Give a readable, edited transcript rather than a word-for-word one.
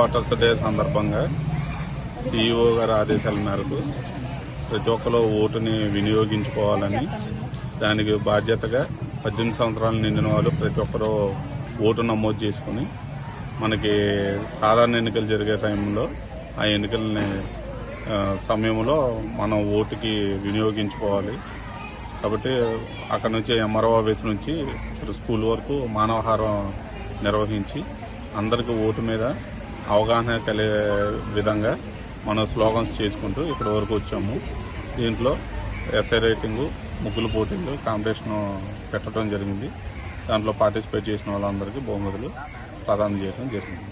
Voters day సందర్భంగా CEO గారి ఆదేశాల మేరకు ప్రతి ఒక్కరు ఓటుని వినియోగించుకోవాలని, దానికి బాధ్యతగా 18 సంవత్సరాలు నిండిన వాళ్ళు ప్రతి ఒక్కరూ ఓటు నమోదు చేసుకుని మనకి సాధారణ ఎన్నికలు జరిగే టైంలో ఆ ఎన్నికలని సమయంలో మనం ఓటుకి వినియోగించుకోవాలి. కాబట్టి అక్కడ నుంచి ఎంఆర్ఓ ఆఫీస్ నుంచి స్కూల్ వరకు మానవహారం నిర్వహించి అందరికీ ఓటు మీద అవగాహన కలిగే విధంగా మనం స్లోగన్స్ చేసుకుంటూ ఇక్కడి వరకు వచ్చాము. దీంట్లో ఎస్ఐ రైటింగు, ముగ్గులు పోటీలు కాంపిటీషన్ పెట్టడం జరిగింది. దాంట్లో పార్టిసిపేట్ చేసిన వాళ్ళందరికీ బహుమతులు ప్రదానం చేయడం జరిగింది.